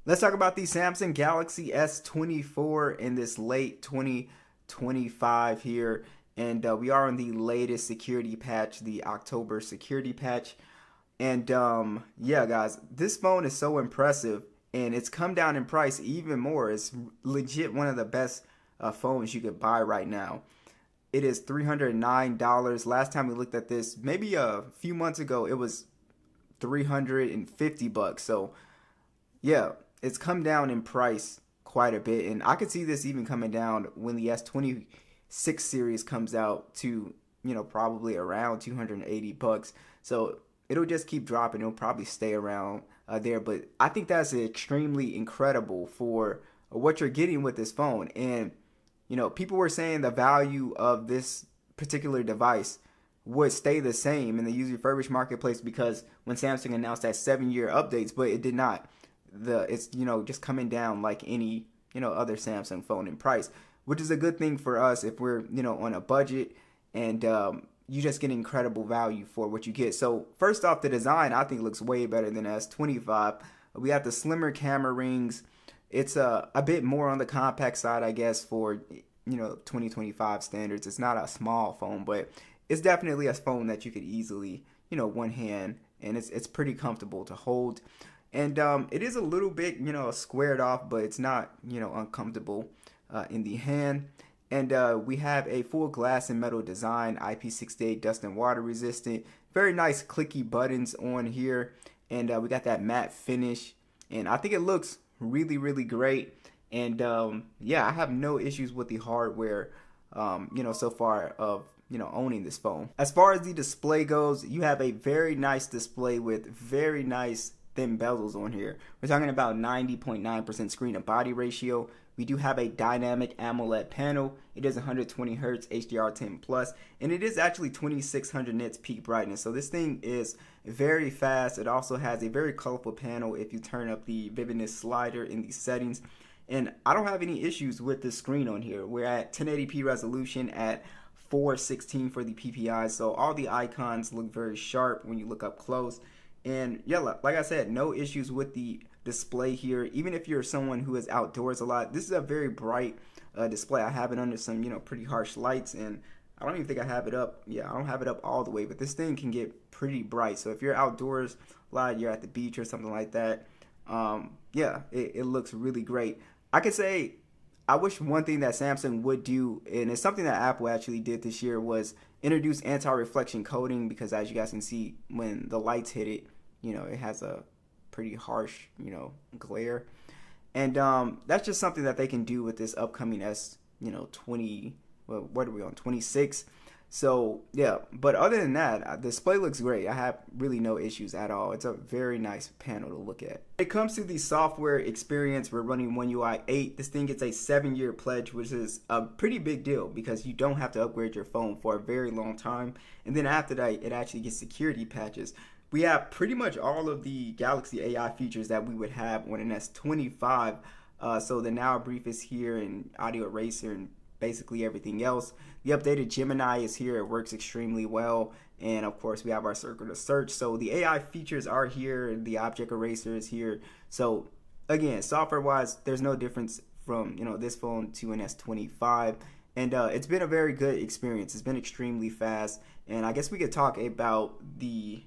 Let's talk about the Samsung Galaxy S24 in this late 2025 here. And we are on the latest security patch, the October security patch. And yeah, guys, this phone is so impressive and it's come down in price even more. It's legit one of the best phones you could buy right now. It is $309. Last time we looked at this, maybe a few months ago, it was 350 bucks. So yeah, it's come down in price quite a bit, and I could see this even coming down when the S26 series comes out to, probably around 280 bucks. So it'll just keep dropping. It'll probably stay around there, but I think that's extremely incredible for what you're getting with this phone. And people were saying the value of this particular device would stay the same in the used refurbished marketplace because when Samsung announced that 7-year updates, but it did not. It's just coming down like any other Samsung phone in price, which is a good thing for us if we're on a budget, and you just get incredible value for what you get. So first off, the design I think looks way better than S25. We have the slimmer camera rings. It's a bit more on the compact side, I guess, for 2025 standards. It's not a small phone, but it's definitely a phone that you could easily one hand, and it's pretty comfortable to hold. And it is a little bit, squared off, but it's not, uncomfortable in the hand. And we have a full glass and metal design, IP68 dust and water resistant. Very nice clicky buttons on here. And we got that matte finish. And I think it looks really, really great. And yeah, I have no issues with the hardware, so far of, owning this phone. As far as the display goes, you have a very nice display with very nice thin bezels on here. We're talking about 90.9% screen to body ratio. We do have a dynamic AMOLED panel. It is 120 Hz HDR10 plus, and it is actually 2600 nits peak brightness. So this thing is very fast. It also has a very colorful panel if you turn up the vividness slider in the settings. And I don't have any issues with the screen on here. We're at 1080p resolution at 416 for the PPI, so all the icons look very sharp when you look up close. And yeah, like I said, no issues with the display here. Even if you're someone who is outdoors a lot, this is a very bright display. I have it under some, pretty harsh lights, and I don't even think I have it up. Yeah, I don't have it up all the way, but this thing can get pretty bright. So if you're outdoors a lot, you're at the beach or something like that, yeah, it looks really great. I could say I wish one thing that Samsung would do, and it's something that Apple actually did this year, was introduce anti-reflection coating, because as you guys can see, when the lights hit it, it has a pretty harsh, glare. And that's just something that they can do with this upcoming S20, well, what are we on, 26? So yeah, but other than that, the display looks great. I have really no issues at all. It's a very nice panel to look at. When it comes to the software experience, we're running One UI 8. This thing gets a 7-year pledge, which is a pretty big deal because you don't have to upgrade your phone for a very long time. And then after that, it actually gets security patches. We have pretty much all of the Galaxy AI features that we would have on an S25. So the Now Brief is here, and Audio Eraser, and basically everything else. The updated Gemini is here. It works extremely well. And of course, we have our circle to search. So the AI features are here. The object eraser is here. So again, software wise, there's no difference from this phone to an S25. And it's been a very good experience. It's been extremely fast. And I guess we could talk about the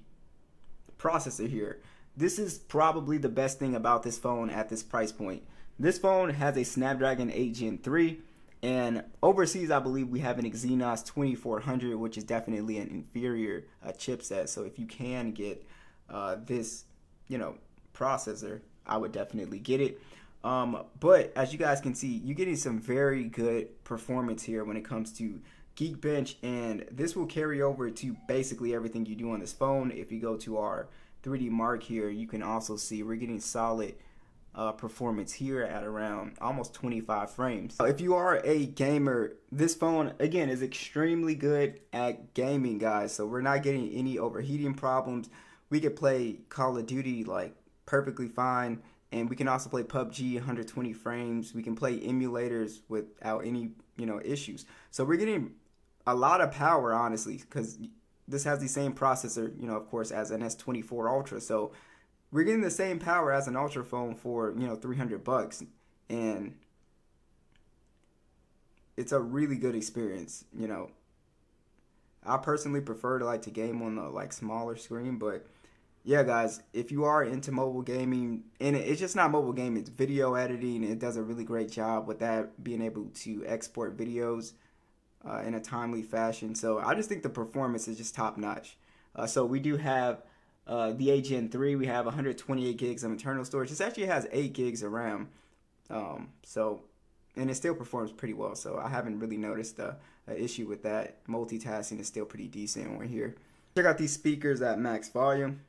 processor here. This is probably the best thing about this phone at this price point. This phone has a Snapdragon 8 Gen 3. And overseas, I believe we have an Exynos 2400, which is definitely an inferior chipset. So if you can get this, processor, I would definitely get it. But as you guys can see, you're getting some very good performance here when it comes to Geekbench, and this will carry over to basically everything you do on this phone. If you go to our 3D Mark here, you can also see we're getting solid performance here at around almost 25 frames. If you are a gamer, this phone again is extremely good at gaming, guys. So we're not getting any overheating problems. We could play Call of Duty like perfectly fine, and we can also play PUBG 120 frames. We can play emulators without any issues. So we're getting a lot of power, honestly, because this has the same processor, of course, as an S24 Ultra. So we're getting the same power as an Ultra phone for, you know, $300, and it's a really good experience. You know, I personally prefer to like to game on the like smaller screen, but yeah, guys, if you are into mobile gaming, and it's just not mobile gaming, it's video editing. It does a really great job with that, being able to export videos in a timely fashion. So I just think the performance is just top notch. So we do have the Gen 3. We have 128 gigs of internal storage. This actually has 8 gigs of RAM. And it still performs pretty well. So I haven't really noticed a issue with that. Multitasking is still pretty decent on here. Check out these speakers at max volume.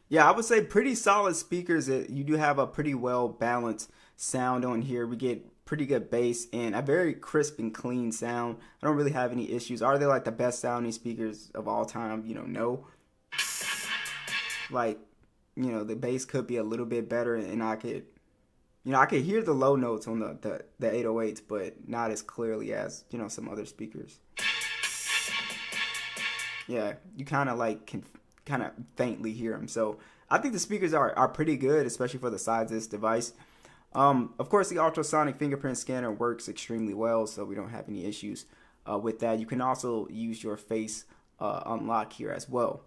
Yeah, I would say pretty solid speakers. You do have a pretty well balanced sound on here. We get pretty good bass and a very crisp and clean sound. I don't really have any issues. Are they like the best sounding speakers of all time? You know, no. Like, you know, the bass could be a little bit better, and I could hear the low notes on the 808s, but not as clearly as, you know, some other speakers. Yeah, you kind of like can kind of faintly hear them. So I think the speakers are pretty good, especially for the size of this device. Of course, the ultrasonic fingerprint scanner works extremely well, so we don't have any issues with that. You can also use your face unlock here as well.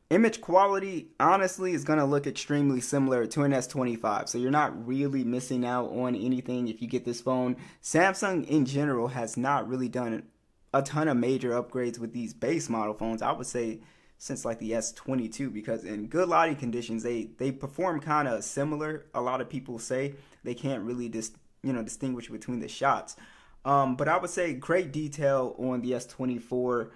Image quality, honestly, is going to look extremely similar to an S25, so you're not really missing out on anything if you get this phone. Samsung in general has not really done a ton of major upgrades with these base model phones, I would say, since like the S22, because in good lighting conditions they perform kind of similar. A lot of people say they can't really distinguish between the shots, but I would say great detail on the S24.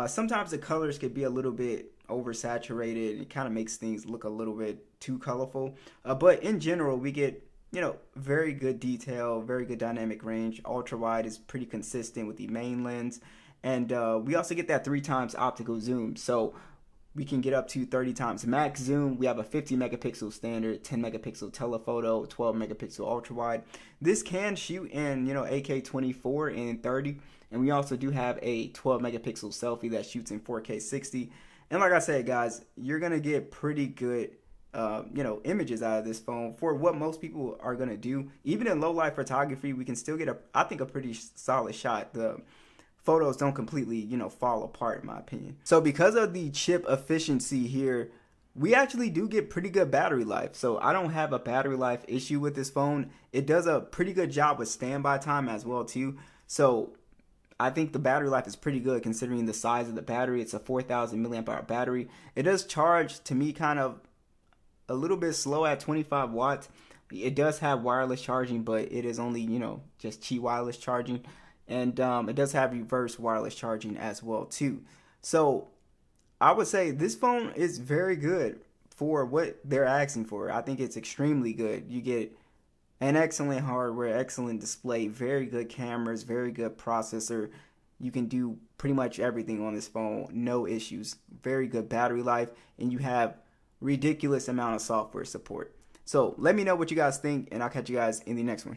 Sometimes the colors could be a little bit oversaturated. It kind of makes things look a little bit too colorful, but in general we get, you know, very good detail, very good dynamic range. Ultra wide is pretty consistent with the main lens. And we also get that 3 times optical zoom. So we can get up to 30 times max zoom. We have a 50 megapixel standard, 10 megapixel telephoto, 12 megapixel ultra wide. This can shoot in, you know, 8K 24 and 30. And we also do have a 12 megapixel selfie that shoots in 4K 60. And like I said, guys, you're going to get pretty good you know, images out of this phone for what most people are going to do. Even in low light photography, we can still get I think a pretty solid shot. The photos don't completely, you know, fall apart in my opinion. So because of the chip efficiency here, we actually do get pretty good battery life. So I don't have a battery life issue with this phone. It does a pretty good job with standby time as well too. So I think the battery life is pretty good considering the size of the battery. It's a 4,000 milliamp hour battery. It does charge, to me, kind of a little bit slow at 25 watts. It does have wireless charging, but it is only, you know, just Qi wireless charging. And it does have reverse wireless charging as well too. So I would say this phone is very good for what they're asking for. I think it's extremely good. You get an excellent hardware, excellent display, very good cameras, very good processor. You can do pretty much everything on this phone, no issues. Very good battery life, and you have ridiculous amount of software support. So let me know what you guys think, and I'll catch you guys in the next one.